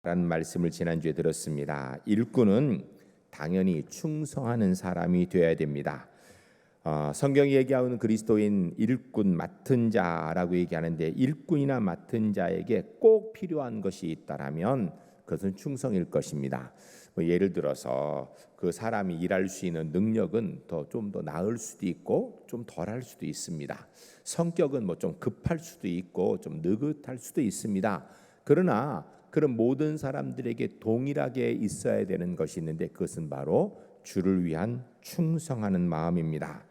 라는 말씀을 지난주에 들었습니다. 일꾼은 당연히 충성하는 사람이 되어야 됩니다. 성경이 얘기하는 그리스도인 일꾼 맡은 자라고 얘기하는데, 일꾼이나 맡은 자에게 꼭 필요한 것이 있다라면 그것은 충성일 것입니다. 예를 들어서 그 사람이 일할 수 있는 능력은 좀 더 나을 수도 있고 좀 덜할 수도 있습니다. 성격은 좀 급할 수도 있고 좀 느긋할 수도 있습니다. 그러나 그런 모든 사람들에게 동일하게 있어야 되는 것이 있는데, 그것은 바로 주를 위한 충성하는 마음입니다.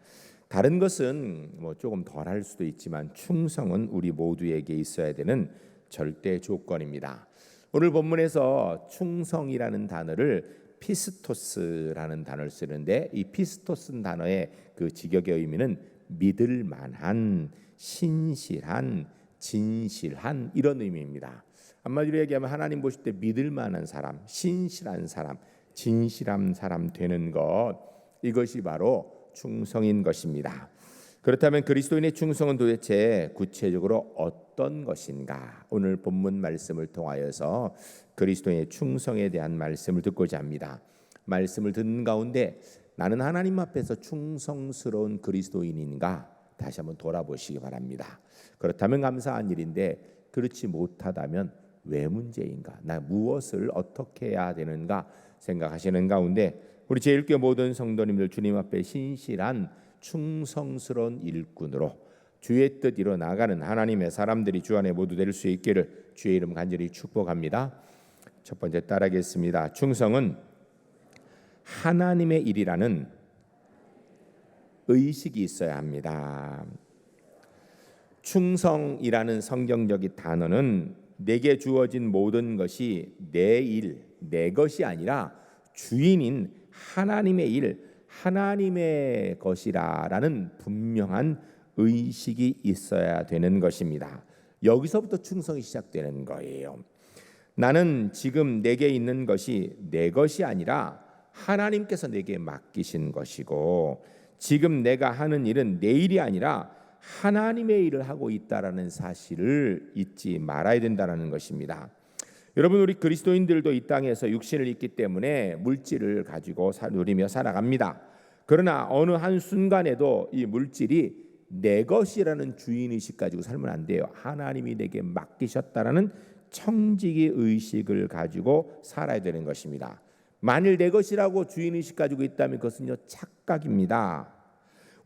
다른 것은 조금 덜할 수도 있지만 충성은 우리 모두에게 있어야 되는 절대 조건입니다. 오늘 본문에서 충성이라는 단어를 피스토스라는 단어를 쓰는데, 이 피스토스 단어의 그 직역의 의미는 믿을 만한, 신실한, 진실한, 이런 의미입니다. 한마디로 얘기하면 하나님 보실 때 믿을 만한 사람, 신실한 사람, 진실한 사람 되는 것, 이것이 바로 충성인 것입니다. 그렇다면 그리스도인의 충성은 도대체 구체적으로 어떤 것인가? 오늘 본문 말씀을 통하여서 그리스도인의 충성에 대한 말씀을 듣고자 합니다. 말씀을 듣는 가운데 나는 하나님 앞에서 충성스러운 그리스도인인가? 다시 한번 돌아보시기 바랍니다. 그렇다면 감사한 일인데, 그렇지 못하다면 왜 문제인가? 나 무엇을 어떻게 해야 되는가 생각하시는 가운데, 우리 제1교 모든 성도님들 주님 앞에 신실한 충성스러운 일꾼으로 주의 뜻 이뤄 나가는 하나님의 사람들이 주 안에 모두 될 수 있기를 주의 이름 간절히 축복합니다. 첫 번째 따라하겠습니다. 충성은 하나님의 일이라는 의식이 있어야 합니다. 충성이라는 성경적 단어는 내게 주어진 모든 것이 내 일, 내 것이 아니라 주인인 하나님의 일, 하나님의 것이라는 분명한 의식이 있어야 되는 것입니다. 여기서부터 충성이 시작되는 거예요. 나는 지금 내게 있는 것이 내 것이 아니라 하나님께서 내게 맡기신 것이고, 지금 내가 하는 일은 내 일이 아니라 하나님의 일을 하고 있다라는 사실을 잊지 말아야 된다는 것입니다. 여러분, 우리 그리스도인들도 이 땅에서 육신을 입기 때문에 물질을 가지고 누리며 살아갑니다. 그러나 어느 한 순간에도 이 물질이 내 것이라는 주인의식 가지고 살면 안 돼요. 하나님이 내게 맡기셨다라는 청지기 의식을 가지고 살아야 되는 것입니다. 만일 내 것이라고 주인의식 가지고 있다면 그것은요, 착각입니다.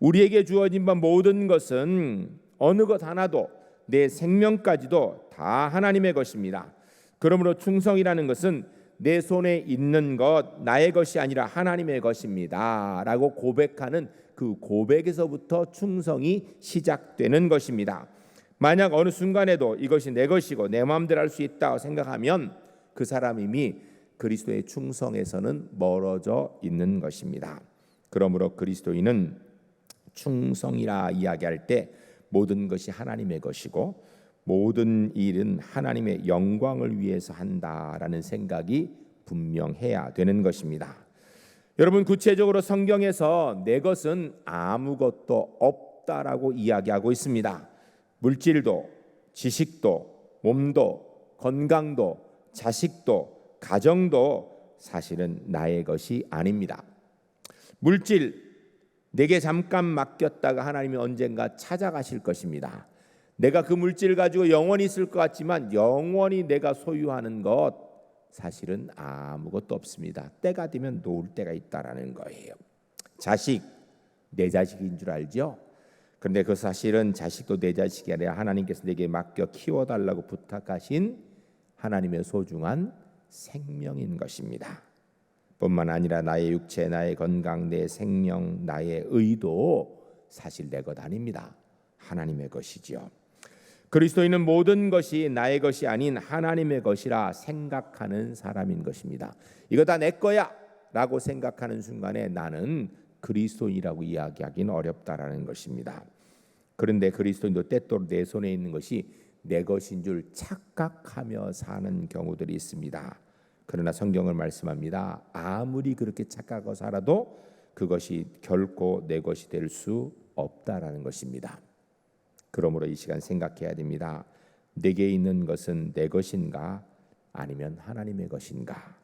우리에게 주어진 바 모든 것은 어느 것 하나도, 내 생명까지도 다 하나님의 것입니다. 그러므로 충성이라는 것은 내 손에 있는 것, 나의 것이 아니라 하나님의 것입니다 라고 고백하는 그 고백에서부터 충성이 시작되는 것입니다. 만약 어느 순간에도 이것이 내 것이고 내 마음대로 할 수 있다고 생각하면 그 사람 이미 그리스도의 충성에서는 멀어져 있는 것입니다. 그러므로 그리스도인은 충성이라 이야기할 때 모든 것이 하나님의 것이고 모든 일은 하나님의 영광을 위해서 한다라는 생각이 분명해야 되는 것입니다. 여러분, 구체적으로 성경에서 내 것은 아무것도 없다라고 이야기하고 있습니다. 물질도, 지식도, 몸도, 건강도, 자식도, 가정도 사실은 나의 것이 아닙니다. 물질, 내게 잠깐 맡겼다가 하나님이 언젠가 찾아가실 것입니다. 내가 그 물질을 가지고 영원히 있을 것 같지만 영원히 내가 소유하는 것 사실은 아무것도 없습니다. 때가 되면 놓을 때가 있다라는 거예요. 자식, 내 자식인 줄 알죠? 그런데 그 사실은 자식도 내 자식이 아니라 하나님께서 내게 맡겨 키워달라고 부탁하신 하나님의 소중한 생명인 것입니다. 뿐만 아니라 나의 육체, 나의 건강, 내 생명, 나의 의도 사실 내 것 아닙니다. 하나님의 것이지요. 그리스도인은 모든 것이 나의 것이 아닌 하나님의 것이라 생각하는 사람인 것입니다. 이거 다 내 거야 라고 생각하는 순간에 나는 그리스도인이라고 이야기하기는 어렵다라는 것입니다. 그런데 그리스도인도 때때로 내 손에 있는 것이 내 것인 줄 착각하며 사는 경우들이 있습니다. 그러나 성경을 말씀합니다. 아무리 그렇게 착각하고 살아도 그것이 결코 내 것이 될 수 없다라는 것입니다. 그러므로 이 시간 생각해야 됩니다. 내게 있는 것은 내 것인가? 아니면 하나님의 것인가?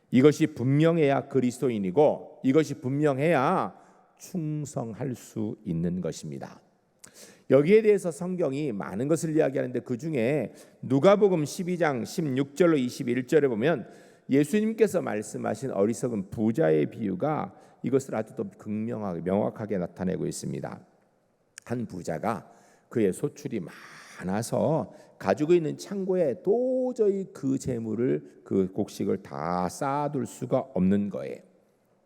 이것이 분명해야 그리스도인이고 이것이 분명해야 충성할 수 있는 것입니다. 여기에 대해서 성경이 많은 것을 이야기하는데 그중에 누가복음 12장 16절로 21절에 보면 예수님께서 말씀하신 어리석은 부자의 비유가 이것을 아주 더 극명하게 명확하게 나타내고 있습니다. 한 부자가 그의 소출이 많아서 가지고 있는 창고에 도저히 그 재물을 그 곡식을 다 쌓아둘 수가 없는 거예요.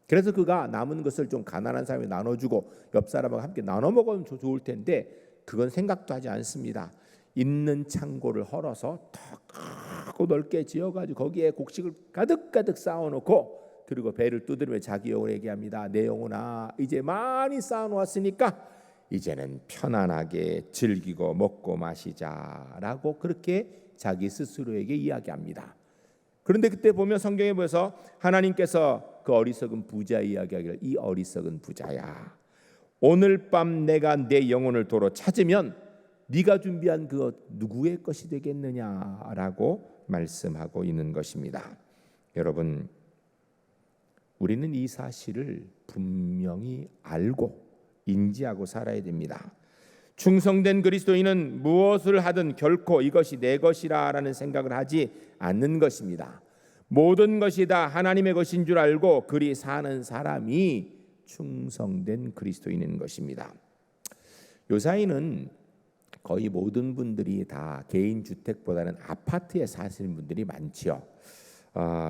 그래서 그가 남은 것을 좀 가난한 사람에 나눠주고 옆 사람하고 함께 나눠 먹으면 좋을 텐데 그건 생각도 하지 않습니다. 있는 창고를 헐어서 더 크고 넓게 지어가지고 거기에 곡식을 가득가득 쌓아놓고 그리고 배를 두드리며 자기 영혼에 얘기합니다. 내 영혼아, 이제 많이 쌓아놓았으니까 이제는 편안하게 즐기고 먹고 마시자라고 그렇게 자기 스스로에게 이야기합니다. 그런데 그때 보면 성경에 보여서 하나님께서 그 어리석은 부자 이야기하기를 이 어리석은 부자야, 오늘 밤 내가 내 영혼을 도로 찾으면 네가 준비한 그것 누구의 것이 되겠느냐라고 말씀하고 있는 것입니다. 여러분, 우리는 이 사실을 분명히 알고 인지하고 살아야 됩니다. 충성된 그리스도인은 무엇을 하든 결코 이것이 내 것이라는 생각을 하지 않는 것입니다. 모든 것이 다 하나님의 것인 줄 알고 그리 사는 사람이 충성된 그리스도인인 것입니다. 요사이는 거의 모든 분들이 다 개인 주택보다는 아파트에 사시는 분들이 많지요.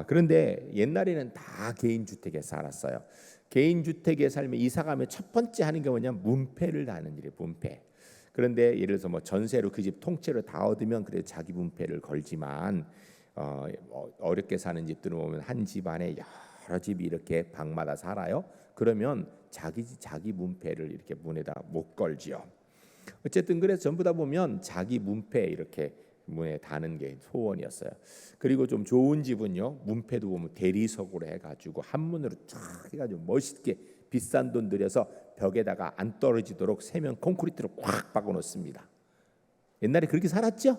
그런데 옛날에는 다 개인 주택에 살았어요. 개인 주택에 살면 이사가면 첫 번째 하는 게 뭐냐면 문패를 하는 일이에요. 문패. 그런데 예를 들어서 뭐 전세로 그 집 통째로 다 얻으면 그래도 자기 문패를 걸지만 어렵게 사는 집들은 보면 한 집안에 여러 집이 이렇게 방마다 살아요. 그러면 자기 문패를 이렇게 문에다 못 걸지요. 어쨌든 그래서 전부 다 보면 자기 문패 이렇게 문에 다는 게 소원이었어요. 그리고 좀 좋은 집은요, 문패도 보면 대리석으로 해가지고 한문으로 쫙 해가지고 멋있게 비싼 돈 들여서 벽에다가 안 떨어지도록 세면 콘크리트로 꽉 박아놓습니다. 옛날에 그렇게 살았죠?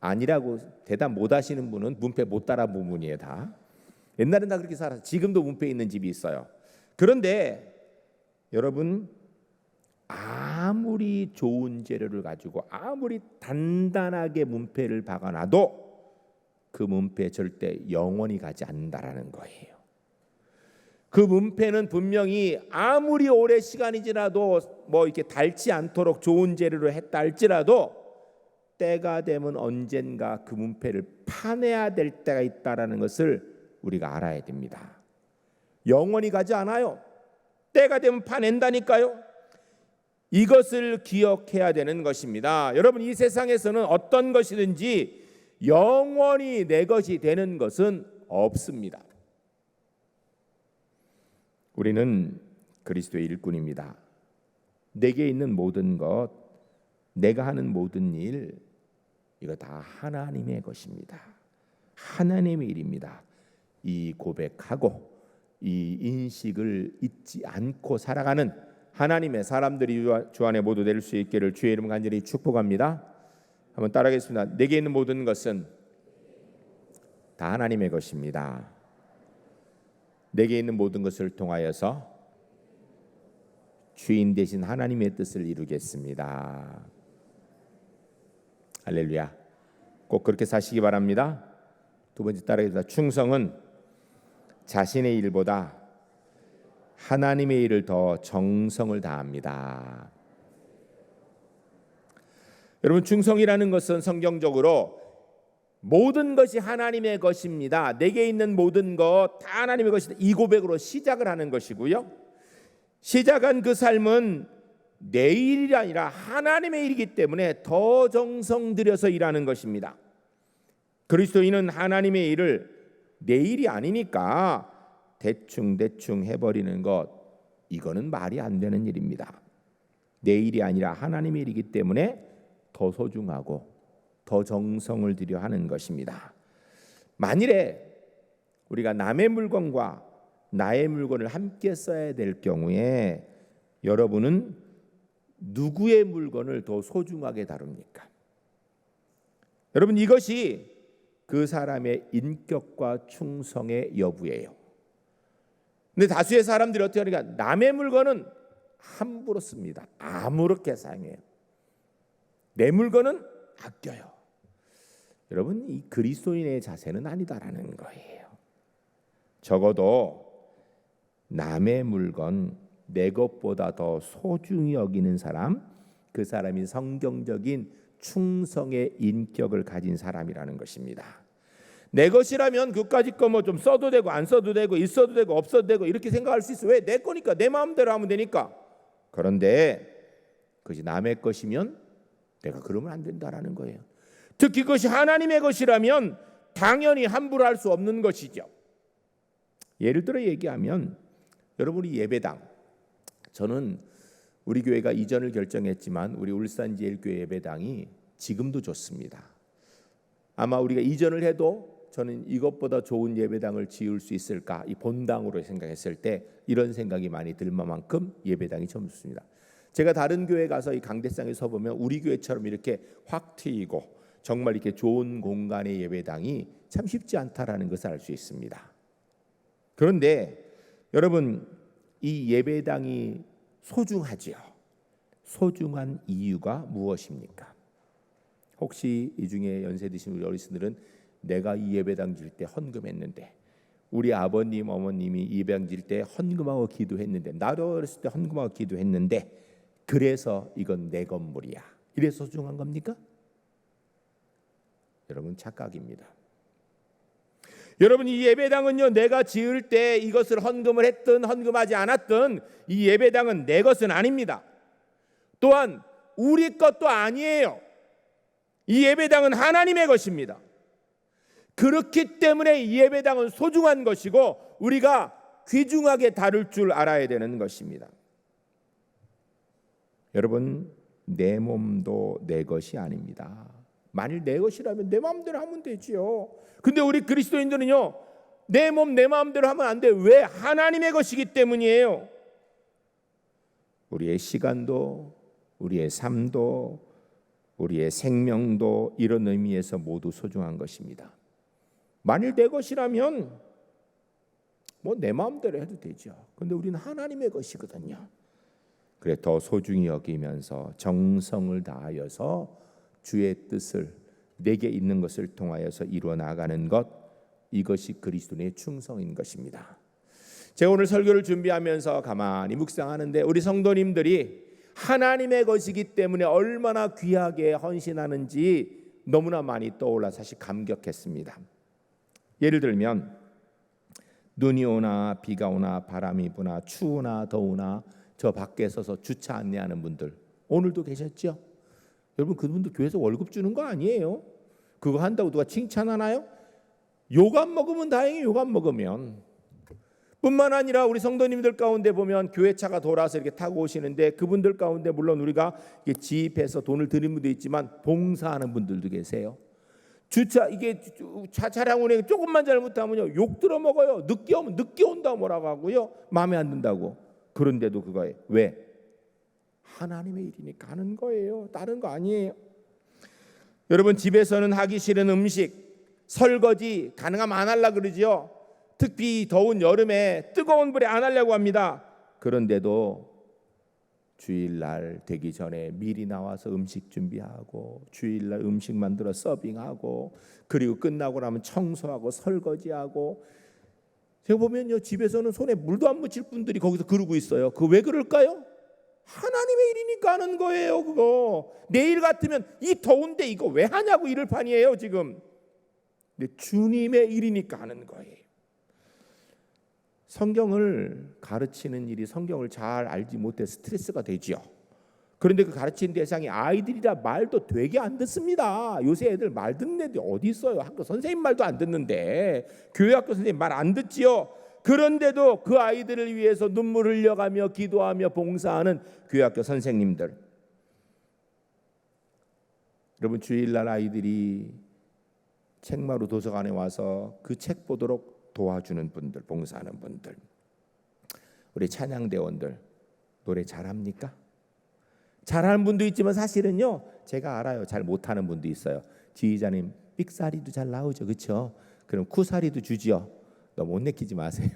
아니라고 대답 못 하시는 분은 문패 못 달아 부분이에요. 다 옛날엔 다 그렇게 살았어요. 지금도 문패 있는 집이 있어요. 그런데 여러분, 아무리 좋은 재료를 가지고 아무리 단단하게 문패를 박아놔도 그 문패 절대 영원히 가지 않는다라는 거예요. 그 문패는 분명히 아무리 오래 시간이 지나도 뭐 이렇게 닳지 않도록 좋은 재료로 했다 할지라도 때가 되면 언젠가 그 문패를 파내야 될 때가 있다라는 것을 우리가 알아야 됩니다. 영원히 가지 않아요. 때가 되면 파낸다니까요. 이것을 기억해야 되는 것입니다. 여러분, 이 세상에서는 어떤 것이든지 영원히 내 것이 되는 것은 없습니다. 우리는 그리스도의 일꾼입니다. 내게 있는 모든 것, 내가 하는 모든 일, 이거 다 하나님의 것입니다. 하나님의 일입니다. 이 고백하고 이 인식을 잊지 않고 살아가는 하나님의 사람들이 주 안에 모두 될 수 있기를 주의 이름 간절히 축복합니다. 한번 따라하겠습니다. 내게 있는 모든 것은 다 하나님의 것입니다. 내게 있는 모든 것을 통하여서 주인 되신 하나님의 뜻을 이루겠습니다. 할렐루야. 꼭 그렇게 사시기 바랍니다. 두 번째 따라하겠습니다. 충성은 자신의 일보다 하나님의 일을 더 정성을 다합니다. 여러분, 충성이라는 것은 성경적으로 모든 것이 하나님의 것입니다. 내게 있는 모든 것 다 하나님의 것이다. 이 고백으로 시작을 하는 것이고요. 시작한 그 삶은 내 일이 아니라 하나님의 일이기 때문에 더 정성 들여서 일하는 것입니다. 그리스도인은 하나님의 일을 내 일이 아니니까 대충 해버리는 것, 이거는 말이 안 되는 일입니다. 내 일이 아니라 하나님의 일이기 때문에 더 소중하고 더 정성을 들여 하는 것입니다. 만일에 우리가 남의 물건과 나의 물건을 함께 써야 될 경우에 여러분은 누구의 물건을 더 소중하게 다룹니까? 여러분, 이것이 그 사람의 인격과 충성의 여부예요. 근데 다수의 사람들이 어떻게 하니까 남의 물건은 함부로 씁니다. 아무렇게 사용해요. 내 물건은 아껴요. 여러분, 이 그리스도인의 자세는 아니다라는 거예요. 적어도 남의 물건 내 것보다 더 소중히 여기는 사람, 그 사람이 성경적인 충성의 인격을 가진 사람이라는 것입니다. 내 것이라면 그까짓 거 뭐 좀 써도 되고 안 써도 되고 있어도 되고 없어도 되고 이렇게 생각할 수 있어. 왜? 내 거니까 내 마음대로 하면 되니까. 그런데 그것이 남의 것이면 내가 그러면 안 된다라는 거예요. 특히 그것이 하나님의 것이라면 당연히 함부로 할 수 없는 것이죠. 예를 들어 얘기하면 여러분이 예배당, 저는 우리 교회가 이전을 결정했지만 우리 울산제일교회 예배당이 지금도 좋습니다. 아마 우리가 이전을 해도 저는 이것보다 좋은 예배당을 지을 수 있을까, 이 본당으로 생각했을 때 이런 생각이 많이 들 만큼 예배당이 참 좋습니다. 제가 다른 교회 가서 이 강대상에 서 보면 우리 교회처럼 이렇게 확 트이고 정말 이렇게 좋은 공간의 예배당이 참 쉽지 않다라는 것을 알 수 있습니다. 그런데 여러분, 이 예배당이 소중하지요. 소중한 이유가 무엇입니까? 혹시 이 중에 연세 드신 우리 어르신들은 내가 이 예배당 질 때 헌금했는데, 우리 아버님 어머님이 이 예배당 질 때 헌금하고 기도했는데, 나도 어렸을 때 헌금하고 기도했는데 그래서 이건 내 건물이야, 이래서 소중한 겁니까? 여러분, 착각입니다. 여러분, 이 예배당은요, 내가 지을 때 이것을 헌금을 했든 헌금하지 않았든 이 예배당은 내 것은 아닙니다. 또한 우리 것도 아니에요. 이 예배당은 하나님의 것입니다. 그렇기 때문에 이 예배당은 소중한 것이고 우리가 귀중하게 다룰 줄 알아야 되는 것입니다. 여러분, 내 몸도 내 것이 아닙니다. 만일 내 것이라면 내 마음대로 하면 되지요. 근데 우리 그리스도인들은요, 내 몸 내 마음대로 하면 안 돼. 왜? 하나님의 것이기 때문이에요. 우리의 시간도, 우리의 삶도, 우리의 생명도 이런 의미에서 모두 소중한 것입니다. 만일 내 것이라면 뭐 내 마음대로 해도 되죠. 근데 우리는 하나님의 것이거든요. 그래 더 소중히 여기면서 정성을 다하여서 주의 뜻을 내게 있는 것을 통하여서 이루어 나가는 것, 이것이 그리스도의 충성인 것입니다. 제가 오늘 설교를 준비하면서 가만히 묵상하는데 우리 성도님들이 하나님의 것이기 때문에 얼마나 귀하게 헌신하는지 너무나 많이 떠올라 사실 감격했습니다. 예를 들면 눈이 오나 비가 오나 바람이 부나 추우나 더우나 저 밖에 서서 주차 안내하는 분들 오늘도 계셨죠? 여러분, 그분들 교회에서 월급 주는 거 아니에요. 그거 한다고 누가 칭찬하나요? 욕 안 먹으면 다행히 욕 안 먹으면. 뿐만 아니라 우리 성도님들 가운데 보면 교회차가 돌아서 이렇게 타고 오시는데 그분들 가운데 물론 우리가 지입해서 돈을 드리는 분도 있지만 봉사하는 분들도 계세요. 주차 이게 차량 운행 조금만 잘못하면요 욕 들어 먹어요. 늦게 오면 늦게 온다 뭐라고 하고요, 마음에 안 든다고. 그런데도 그거에 왜? 하나님의 일이니까 하는 거예요. 다른 거 아니에요. 여러분, 집에서는 하기 싫은 음식, 설거지 가능하면 안 하려고 그러지요. 특히 더운 여름에 뜨거운 불에 안 하려고 합니다. 그런데도 주일날 되기 전에 미리 나와서 음식 준비하고 주일날 음식 만들어 서빙하고 그리고 끝나고 나면 청소하고 설거지하고. 제가 보면요, 집에서는 손에 물도 안 묻힐 분들이 거기서 그러고 있어요. 그거 왜 그럴까요? 하나님의 일이니까 하는 거예요. 그거 내일 같으면 이 더운데 이거 왜 하냐고 이럴 판이에요 지금. 근데 주님의 일이니까 하는 거예요. 성경을 가르치는 일이 성경을 잘 알지 못해 스트레스가 되지요. 그런데 그 가르치는 대상이 아이들이라 말도 되게 안 듣습니다. 요새 애들 말 듣는 애들이 어디 있어요? 학교 선생님 말도 안 듣는데, 교회 학교 선생님 말 안 듣지요. 그런데도 그 아이들을 위해서 눈물 흘려가며 기도하며 봉사하는 교회 학교 선생님들. 여러분, 주일날 아이들이 책마루 도서관에 와서 그 책 보도록 도와주는 분들, 봉사하는 분들. 우리 찬양대원들 노래 잘합니까? 잘하는 분도 있지만 사실은요, 제가 알아요, 잘 못하는 분도 있어요. 지휘자님 삑사리도 잘 나오죠, 그렇죠? 그럼 쿠사리도 주지요. 너무 못 내키지 마세요.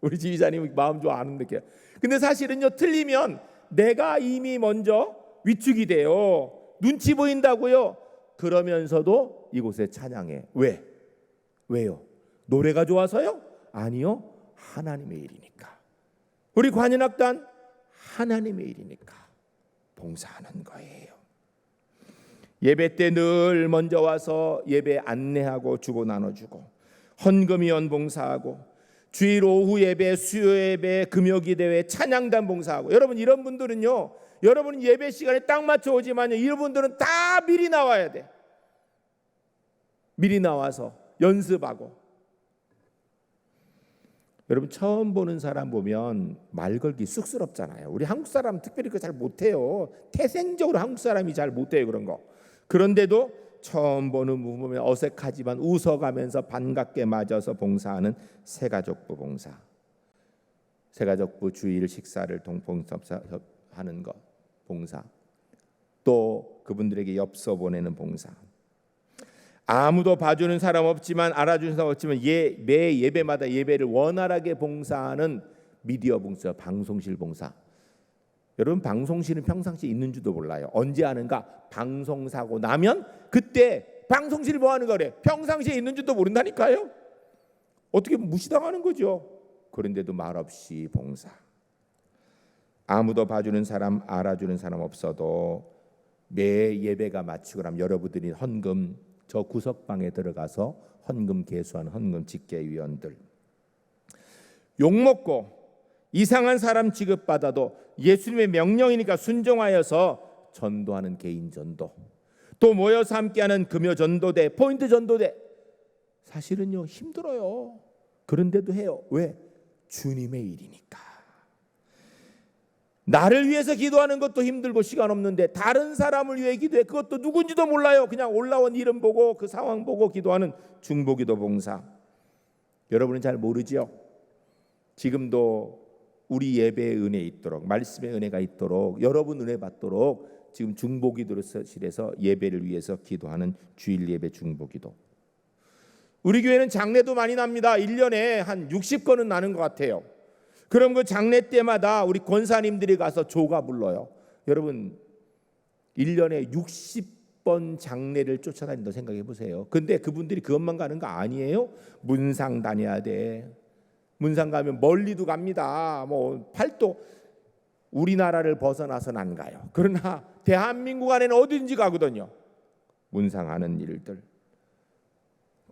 우리 지휘자님 마음 좋아 안 느껴요. 근데 사실은요, 틀리면 내가 이미 먼저 위축이 돼요. 눈치 보인다고요. 그러면서도 이곳에 찬양해. 왜요? 노래가 좋아서요? 아니요, 하나님의 일이니까. 우리 관현악단 하나님의 일이니까 봉사하는 거예요. 예배 때 늘 먼저 와서 예배 안내하고 주고 나눠주고, 헌금위원 봉사하고, 주일 오후 예배, 수요 예배, 금요기대회, 찬양단 봉사하고. 여러분, 이런 분들은요, 여러분 예배 시간에 딱 맞춰 오지만요, 이런 분들은 다 미리 나와야 돼. 미리 나와서 연습하고. 여러분, 처음 보는 사람 보면 말 걸기 쑥스럽잖아요. 우리 한국 사람 특별히 그거 잘 못해요. 태생적으로 한국 사람이 잘 못해요, 그런 거. 그런데도 처음 보는 분 보면 어색하지만 웃어가면서 반갑게 맞아서 봉사하는 새가족부 봉사, 새가족부 주일 식사를 동봉사하는 것 봉사, 또 그분들에게 엽서 보내는 봉사. 아무도 봐주는 사람 없지만, 알아주는 사람 없지만 매 예배마다 예배를 원활하게 봉사하는 미디어 봉사, 방송실 봉사. 여러분, 방송실은 평상시에 있는 줄도 몰라요. 언제 하는가? 방송사고 나면 그때 방송실 뭐 하는 거래? 평상시에 있는 줄도 모른다니까요. 어떻게 무시당하는 거죠. 그런데도 말없이 봉사. 아무도 봐주는 사람, 알아주는 사람 없어도 매 예배가 마치고 나면 여러분들이 헌금, 저 구석방에 들어가서 헌금 계수하는 헌금 집계위원들, 욕먹고 이상한 사람 취급받아도 예수님의 명령이니까 순종하여서 전도하는 개인 전도, 또 모여서 함께하는 금요 전도대, 포인트 전도대. 사실은요, 힘들어요. 그런데도 해요. 왜? 주님의 일이니까. 나를 위해서 기도하는 것도 힘들고 시간 없는데 다른 사람을 위해 기도해. 그것도 누군지도 몰라요. 그냥 올라온 이름 보고 그 상황 보고 기도하는 중보기도 봉사. 여러분은 잘 모르죠? 지금도 우리 예배의 은혜 있도록, 말씀의 은혜가 있도록, 여러분 은혜 받도록 지금 중보기도실에서 예배를 위해서 기도하는 주일 예배 중보기도. 우리 교회는 장례도 많이 납니다. 1년에 한 60건은 나는 것 같아요. 그럼 그 장례 때마다 우리 권사님들이 가서 조가 불러요. 여러분, 1년에 60번 장례를 쫓아다닌다고 생각해 보세요. 근데 그분들이 그것만 가는 거 아니에요. 문상 다녀야 돼. 문상 가면 멀리도 갑니다. 뭐 팔도 우리나라를 벗어나서는 안 가요. 그러나 대한민국 안에는 어딘지 가거든요. 문상하는 일들.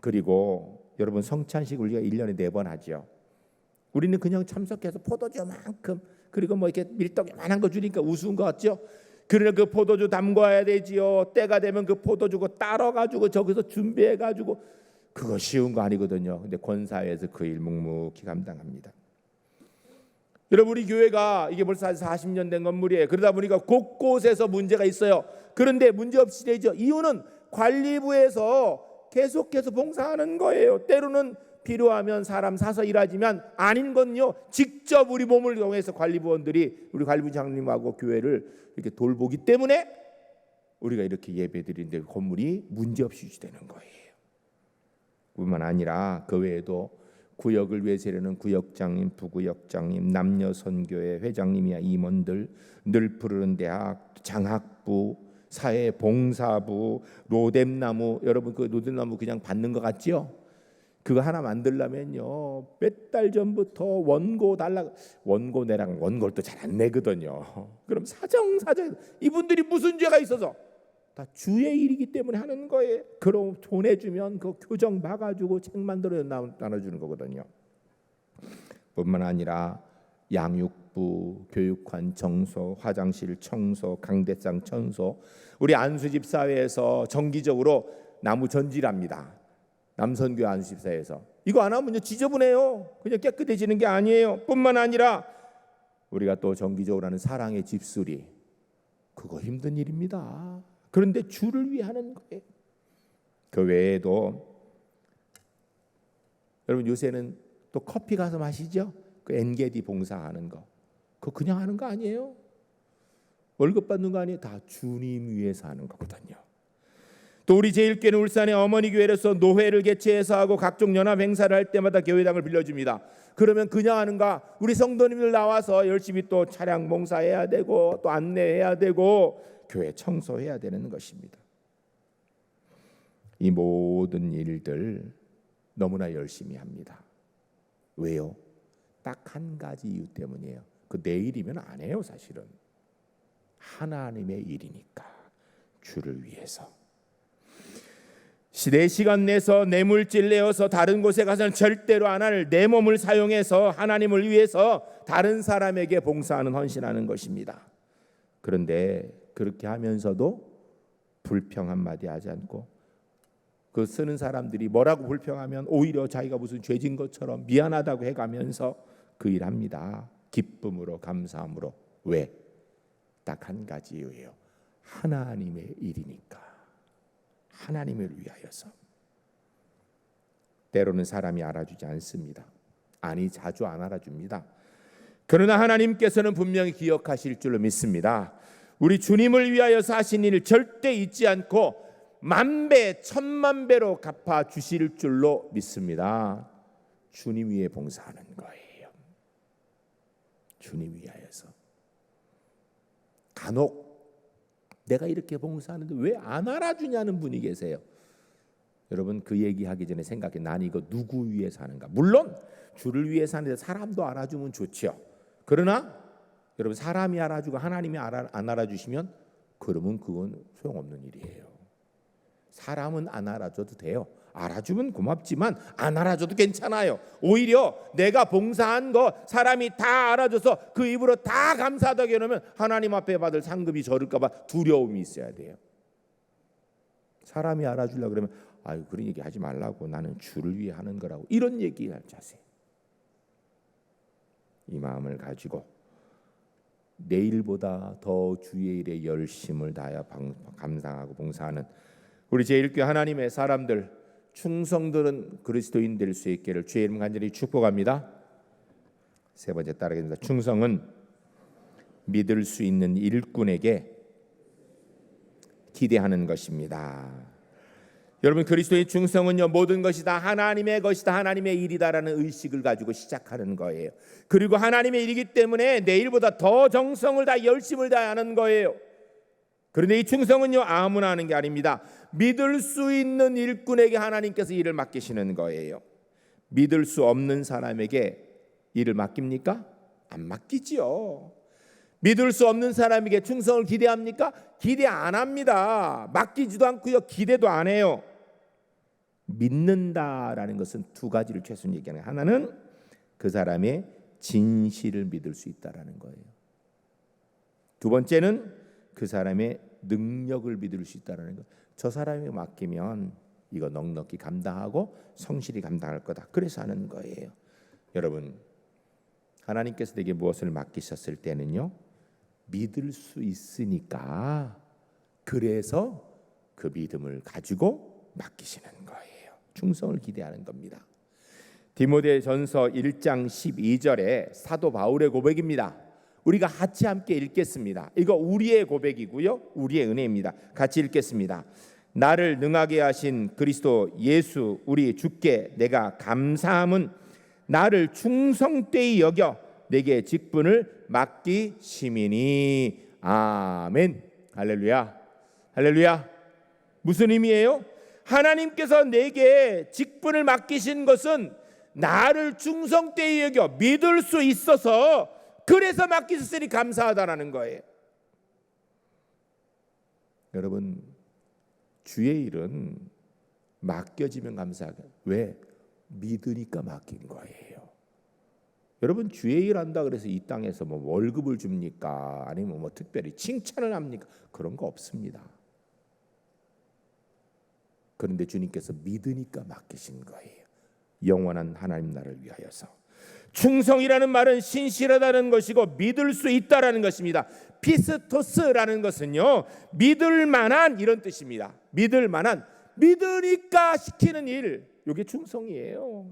그리고 여러분, 성찬식 우리가 1년에 4번 하죠. 우리는 그냥 참석해서 포도주만큼, 그리고 뭐 이렇게 밀떡만한 거 주니까 우스운 거 같죠? 그러나 그 포도주 담궈야 되지요. 때가 되면 그 포도주고 따라가지고 저기서 준비해가지고, 그거 쉬운 거 아니거든요. 근데 권사회에서 그 일 묵묵히 감당합니다. 여러분, 우리 교회가 이게 벌써 한 40년 된 건물이에요. 그러다 보니까 곳곳에서 문제가 있어요. 그런데 문제 없이 되죠. 이유는 관리부에서 계속해서 봉사하는 거예요. 때로는 필요하면 사람 사서 일하지만, 아닌 건요, 직접 우리 몸을 이용해서 관리부원들이, 우리 관리부장님하고 교회를 이렇게 돌보기 때문에 우리가 이렇게 예배드리는데 건물이 문제없이 유지되는 거예요. 뿐만 아니라 그 외에도 구역을 위해 세우는 구역장님, 부구역장님, 남녀 선교회 회장님이야 임원들, 늘 푸르른 대학, 장학부, 사회봉사부, 로뎀나무. 여러분, 그 로뎀나무 그냥 받는 것 같지요? 그거 하나 만들려면요, 몇 달 전부터 원고 달라. 원고 내랑 원고를 또 잘 안 내거든요. 그럼 사정 이분들이 무슨 죄가 있어서? 다 주의 일이기 때문에 하는 거예요. 그럼 보내주면 그 교정 봐가지고 책 만들어 나눠주는 거거든요. 뿐만 아니라 양육부, 교육관 청소, 화장실 청소, 강대상 청소. 우리 안수집사회에서 정기적으로 나무 전질합니다. 남선교 안수집사회에서. 이거 안 하면 지저분해요. 그냥 깨끗해지는 게 아니에요. 뿐만 아니라 우리가 또 정기적으로 하는 사랑의 집수리. 그거 힘든 일입니다. 그런데 주를 위해 하는 거예요. 그 외에도 여러분, 요새는 또 커피 가서 마시죠. 그 엔게디 봉사하는 거. 그거 그냥 하는 거 아니에요. 월급 받는 거 아니에요. 다 주님 위해서 하는 거거든요. 또 우리 제1교회는 울산의 어머니 교회로서 노회를 개최해서 하고 각종 연합 행사를 할 때마다 교회당을 빌려줍니다. 그러면 그냥 하는가? 우리 성도님들 나와서 열심히 또 차량 봉사해야 되고 또 안내해야 되고 교회 청소해야 되는 것입니다. 이 모든 일들 너무나 열심히 합니다. 왜요? 딱 한 가지 이유 때문이에요. 그 내일이면 안 해요. 사실은 하나님의 일이니까, 주를 위해서. 내 시간 내서 내 물질 내어서 다른 곳에 가서는 절대로 안 할 내 몸을 사용해서 하나님을 위해서 다른 사람에게 봉사하는, 헌신하는 것입니다. 그런데 그렇게 하면서도 불평 한마디 하지 않고, 그 쓰는 사람들이 뭐라고 불평하면 오히려 자기가 무슨 죄진 것처럼 미안하다고 해가면서 그 일합니다. 기쁨으로, 감사함으로. 왜? 딱 한 가지 이유예요. 하나님의 일이니까. 하나님을 위하여서. 때로는 사람이 알아주지 않습니다. 아니, 자주 안 알아줍니다. 그러나 하나님께서는 분명히 기억하실 줄로 믿습니다. 우리 주님을 위하여서 하신 일을 절대 잊지 않고 만배 천만배로 갚아 주실 줄로 믿습니다. 주님 위해 봉사하는 거예요. 주님 위하여서. 간혹 내가 이렇게 봉사하는데 왜 안 알아주냐는 분이 계세요. 여러분, 그 얘기하기 전에 생각해. 난 이거 누구 위해서 하는가? 물론 주를 위해서 하는데 사람도 알아주면 좋죠. 그러나 여러분, 사람이 알아주고 하나님이 안 알아주시면 그러면 그건 소용없는 일이에요. 사람은 안 알아줘도 돼요. 알아주면 고맙지만 안 알아줘도 괜찮아요. 오히려 내가 봉사한 거 사람이 다 알아줘서 그 입으로 다 감사하다고 해놓으면 하나님 앞에 받을 상급이 저를까 봐 두려움이 있어야 돼요. 사람이 알아주려고 그러면 아유, 그런 얘기 하지 말라고, 나는 주를 위해 하는 거라고, 이런 얘기할 자세. 이 마음을 가지고 내일보다 더 주의 일에 열심을 다하여 감상하고 봉사하는 우리 제1교회 하나님의 사람들, 충성들은 그리스도인 될 수 있기를 주의 이름 간절히 축복합니다. 세 번째 따르겠습니다. 충성은 믿을 수 있는 일꾼에게 기대하는 것입니다. 여러분, 그리스도의 충성은요, 모든 것이 다 하나님의 것이다, 하나님의 일이다라는 의식을 가지고 시작하는 거예요. 그리고 하나님의 일이기 때문에 내일보다 더 정성을 다 열심을 다하는 거예요. 그런데 이 충성은요, 아무나 하는 게 아닙니다. 믿을 수 있는 일꾼에게 하나님께서 일을 맡기시는 거예요. 믿을 수 없는 사람에게 일을 맡깁니까? 안 맡기지요. 믿을 수 없는 사람에게 충성을 기대합니까? 기대 안 합니다. 맡기지도 않고요, 기대도 안 해요. 믿는다라는 것은 두 가지를 최소한 얘기하는 거예요. 하나는 그 사람의 진실을 믿을 수 있다라는 거예요. 두 번째는 그 사람의 능력을 믿을 수 있다라는 거예요. 저 사람에게 맡기면 이거 넉넉히 감당하고 성실히 감당할 거다. 그래서 하는 거예요. 여러분, 하나님께서 내게 무엇을 맡기셨을 때는요, 믿을 수 있으니까, 그래서 그 믿음을 가지고 맡기시는 거예요. 충성을 기대하는 겁니다. 디모데전서 1장 12절에 사도 바울의 고백입니다. 우리가 같이 함께 읽겠습니다. 이거 우리의 고백이고요, 우리의 은혜입니다. 같이 읽겠습니다. 나를 능하게 하신 그리스도 예수 우리 주께 내가 감사함은 나를 충성되이 여겨 내게 직분을 맡기심이니. 아멘. 할렐루야. 할렐루야. 무슨 의미예요? 하나님께서 내게 직분을 맡기신 것은 나를 충성되이 여겨 믿을 수 있어서, 그래서 맡기셨으니 감사하다라는 거예요. 여러분, 주의 일은 맡겨지면 감사하게. 왜? 믿으니까 맡긴 거예요. 여러분, 주의 일 한다 그래서 이 땅에서 뭐 월급을 줍니까? 아니면 뭐 특별히 칭찬을 합니까? 그런 거 없습니다. 그런데 주님께서 믿으니까 맡기신 거예요. 영원한 하나님 나라를 위하여서. 충성이라는 말은 신실하다는 것이고 믿을 수 있다라는 것입니다. 피스토스라는 것은요, 믿을 만한, 이런 뜻입니다. 믿을 만한, 믿으니까 시키는 일, 이게 충성이에요.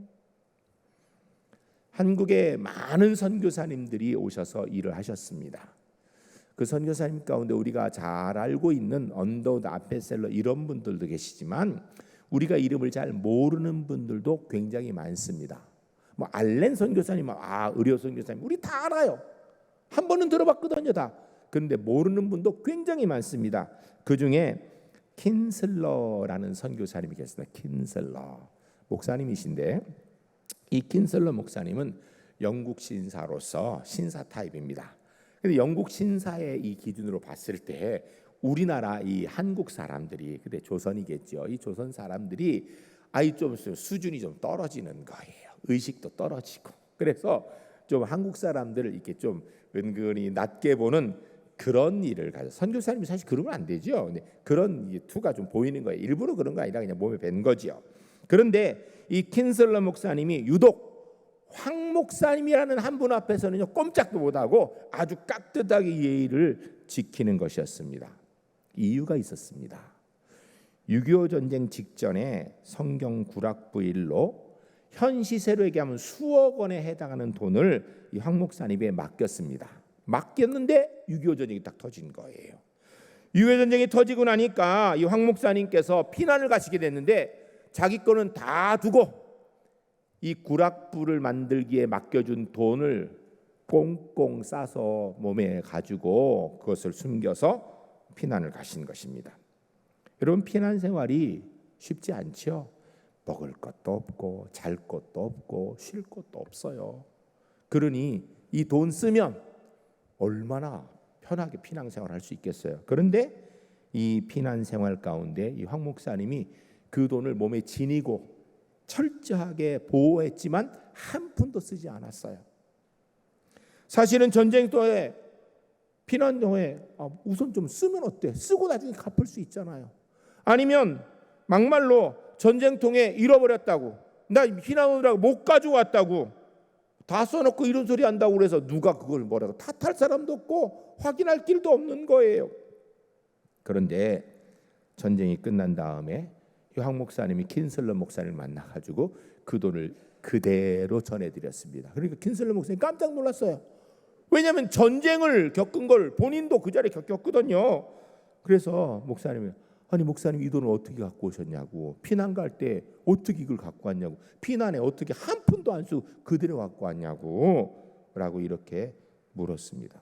한국에 많은 선교사님들이 오셔서 일을 하셨습니다. 그 선교사님 가운데 우리가 잘 알고 있는 언더우드 아펠셀러 이런 분들도 계시지만 우리가 이름을 잘 모르는 분들도 굉장히 많습니다. 뭐 알렌 선교사님, 의료 선교사님 우리 다 알아요. 한 번은 들어봤거든요 다. 그런데 모르는 분도 굉장히 많습니다. 그 중에 킨슬러라는 선교사님이 계십니다. 킨슬러 목사님이신데 이 킨슬러 목사님은 영국 신사로서 신사 타입입니다. 근데 영국 신사의 이 기준으로 봤을 때 우리나라 이 한국 사람들이 그때 조선이겠죠. 이 조선 사람들이 좀 수준이 좀 떨어지는 거예요. 의식도 떨어지고. 그래서 좀 한국 사람들을 이렇게 좀 은근히 낮게 보는 그런 일을 가져. 선교사님이 사실 그러면 안 되죠. 근데 그런 투가 좀 보이는 거예요. 일부러 그런 거 아니라 그냥 몸에 밴 거죠. 그런데 이 킨슬러 목사님이 유독 황 목사님이라는 한 분 앞에서는요 꼼짝도 못하고 아주 깍듯하게 예의를 지키는 것이었습니다. 이유가 있었습니다. 6.25 전쟁 직전에 성경 구락부일로 현 시세로 얘기하면 수억 원에 해당하는 돈을 이 황 목사님에 맡겼습니다. 맡겼는데 6.25 전쟁이 딱 터진 거예요. 6.25 전쟁이 터지고 나니까 이 황 목사님께서 피난을 가시게 됐는데 자기 거는 다 두고 이 구락부를 만들기에 맡겨준 돈을 꽁꽁 싸서 몸에 가지고 그것을 숨겨서 피난을 가신 것입니다. 여러분 피난 생활이 쉽지 않죠. 먹을 것도 없고 잘 것도 없고 쉴 것도 없어요. 그러니 이 돈 쓰면 얼마나 편하게 피난 생활을 할 수 있겠어요. 그런데 이 피난 생활 가운데 이 황 목사님이 그 돈을 몸에 지니고 철저하게 보호했지만 한 푼도 쓰지 않았어요. 사실은 전쟁터에 피난도에 우선 좀 쓰면 어때? 쓰고 나중에 갚을 수 있잖아요. 아니면 막말로 전쟁통에 잃어버렸다고, 나 피난 오느라고 못 가지고 왔다고 다 써놓고 이런 소리 한다고 그래서 누가 그걸 뭐라고 탓할 사람도 없고 확인할 길도 없는 거예요. 그런데 전쟁이 끝난 다음에 황 목사님이 킨슬러 목사님을 만나가지고 그 돈을 그대로 전해드렸습니다. 그러니까 킨슬러 목사님 깜짝 놀랐어요. 왜냐하면 전쟁을 겪은 걸 본인도 그 자리에 겪었거든요. 그래서 목사님이 목사님 이 돈을 어떻게 갖고 오셨냐고, 피난 갈 때 어떻게 이걸 갖고 왔냐고, 피난에 어떻게 한 푼도 안 쓰고 그대로 갖고 왔냐고 라고 이렇게 물었습니다.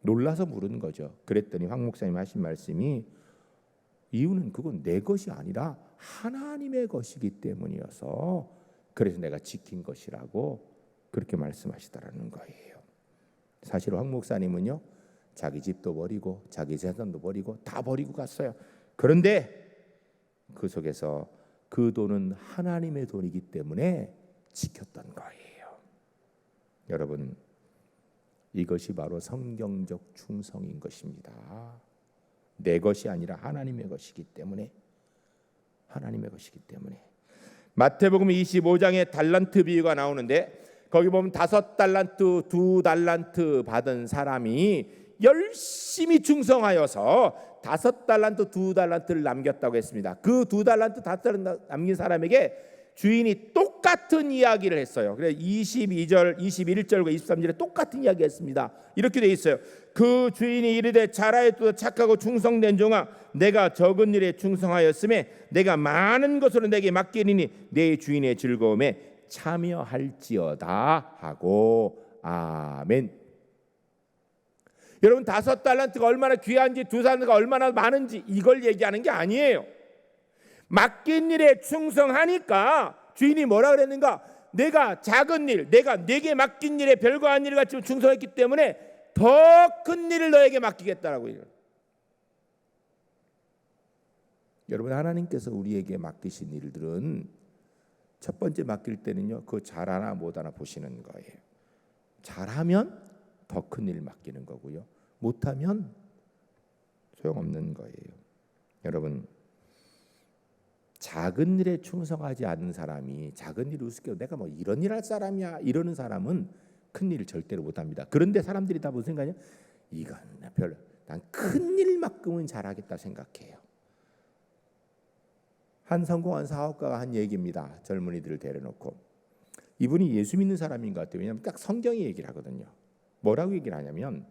놀라서 물은 거죠. 그랬더니 황 목사님 하신 말씀이 이유는 그건 내 것이 아니라 하나님의 것이기 때문이어서 그래서 내가 지킨 것이라고 그렇게 말씀하시더라는 거예요. 사실 황 목사님은요 자기 집도 버리고 자기 재산도 버리고 다 버리고 갔어요. 그런데 그 속에서 그 돈은 하나님의 돈이기 때문에 지켰던 거예요. 여러분 이것이 바로 성경적 충성인 것입니다. 내 것이 아니라 하나님의 것이기 때문에 마태복음 25장에 달란트 비유가 나오는데 거기 보면 5달란트 2달란트 받은 사람이 열심히 충성하여서 5달란트 2달란트를 남겼다고 했습니다. 그 2달란트 5달란트 남긴 사람에게 주인이 똑같은 이야기를 했어요. 그래서 22절, 21절과 23절에 똑같은 이야기 했습니다. 이렇게 돼 있어요. 그 주인이 이르되 잘하였도다 착하고 충성된 종아, 내가 적은 일에 충성하였음에 내가 많은 것으로 내게 맡기리니 내 주인의 즐거움에 참여할지어다 하고 아멘. 여러분 5달란트가 얼마나 귀한지 2달란트가 얼마나 많은지 이걸 얘기하는 게 아니에요. 맡긴 일에 충성하니까 주인이 뭐라 그랬는가? 내가 작은 일, 내가 네게 맡긴 일에 별거 아닌 일 같이 충성했기 때문에 더 큰 일을 너에게 맡기겠다라고. 여러분 하나님께서 우리에게 맡기신 일들은 첫 번째 맡길 때는요 그거 잘하나 못하나 보시는 거예요. 잘하면 더 큰 일 맡기는 거고요, 못하면 소용없는 거예요. 여러분 작은 일에 충성하지 않는 사람이 작은 일을 우습게 내가 뭐 이런 일 할 사람이야 이러는 사람은 큰 일을 절대로 못합니다. 그런데 사람들이 다 무슨 생각이냐? 이건 별로 난 큰 일만큼은 잘하겠다 생각해요. 한 성공한 사업가가 한 얘기입니다. 젊은이들을 데려놓고 이분이 예수 믿는 사람인 것 같아요. 왜냐하면 딱 성경이 얘기를 하거든요. 뭐라고 얘기를 하냐면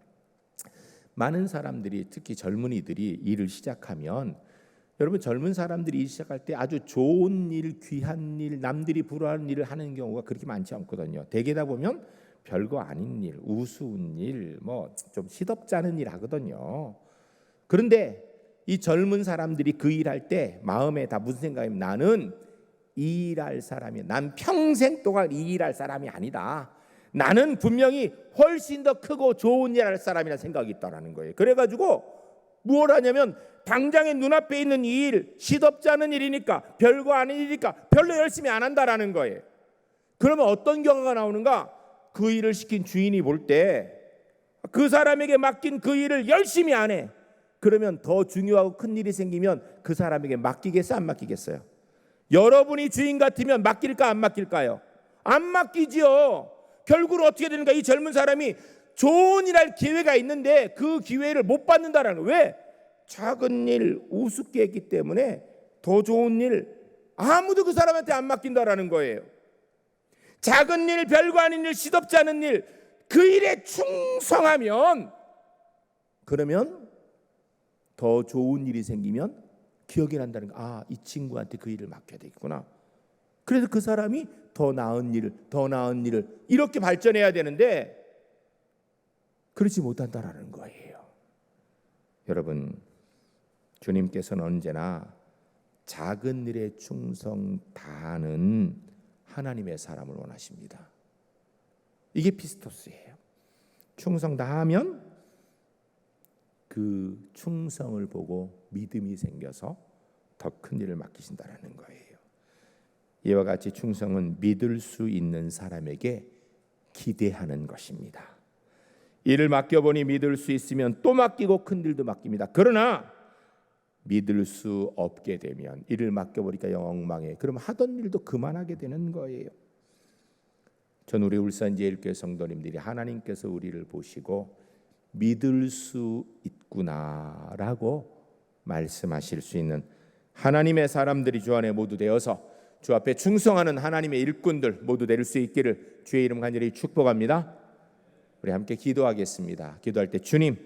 많은 사람들이, 특히 젊은이들이 일을 시작하면, 여러분, 젊은 사람들이 일 시작할 때 아주 좋은 일, 귀한 일, 남들이 부러워하는 일을 하는 경우가 그렇게 많지 않거든요. 대개다 보면 별거 아닌 일, 우스운 일, 뭐 좀 시덥지 않은 일 하거든요. 그런데 이 젊은 사람들이 그 일할 때 마음에 다 무슨 생각이면, 나는 이 일할 사람이야. 난 평생 동안 이 일할 사람이 아니다. 나는 분명히 훨씬 더 크고 좋은 일할 사람이라는 생각이 있다라는 거예요. 그래가지고 뭘 하냐면, 당장에 눈앞에 있는 이 일, 시덥지 않은 일이니까, 별거 아닌 일이니까 별로 열심히 안 한다라는 거예요. 그러면 어떤 결과가 나오는가? 그 일을 시킨 주인이 볼 때 그 사람에게 맡긴 그 일을 열심히 안 해. 그러면 더 중요하고 큰 일이 생기면 그 사람에게 맡기겠어요, 안 맡기겠어요? 여러분이 주인 같으면 맡길까, 안 맡길까요? 안 맡기지요. 결국은 어떻게 되는가? 이 젊은 사람이 좋은 일 할 기회가 있는데 그 기회를 못 받는다라는 거예요. 왜? 작은 일 우습게 했기 때문에 더 좋은 일 아무도 그 사람한테 안 맡긴다라는 거예요. 작은 일, 별거 아닌 일, 시덥지 않은 일, 그 일에 충성하면, 그러면 더 좋은 일이 생기면 기억이 난다는 거. 아, 이 친구한테 그 일을 맡겨야 되겠구나. 그래서 그 사람이 더 나은 일을, 더 나은 일을 이렇게 발전해야 되는데 그렇지 못한다라는 거예요. 여러분, 주님께서는 언제나 작은 일에 충성 다하는 하나님의 사람을 원하십니다. 이게 피스토스예요. 충성 다하면 그 충성을 보고 믿음이 생겨서 더 큰 일을 맡기신다라는 거예요. 이와 같이 충성은 믿을 수 있는 사람에게 기대하는 것입니다. 일을 맡겨보니 믿을 수 있으면 또 맡기고 큰 일도 맡깁니다. 그러나 믿을 수 없게 되면, 일을 맡겨보니까 엉망해, 그럼 하던 일도 그만하게 되는 거예요. 전 우리 울산제일교회 성도님들이 하나님께서 우리를 보시고 믿을 수 있구나라고 말씀하실 수 있는 하나님의 사람들이 주 안에 모두 되어서 주 앞에 충성하는 하나님의 일꾼들 모두 될 수 있기를 주의 이름 간절히 축복합니다. 우리 함께 기도하겠습니다. 기도할 때, 주님,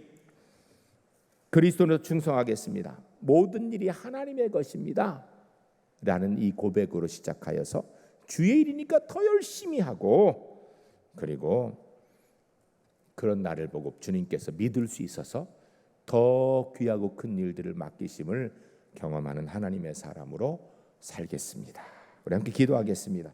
그리스도로 충성하겠습니다. 모든 일이 하나님의 것입니다 라는 이 고백으로 시작하여서 주의 일이니까 더 열심히 하고, 그리고 그런 나를 보고 주님께서 믿을 수 있어서 더 귀하고 큰 일들을 맡기심을 경험하는 하나님의 사람으로 살겠습니다. 우리 함께 기도하겠습니다.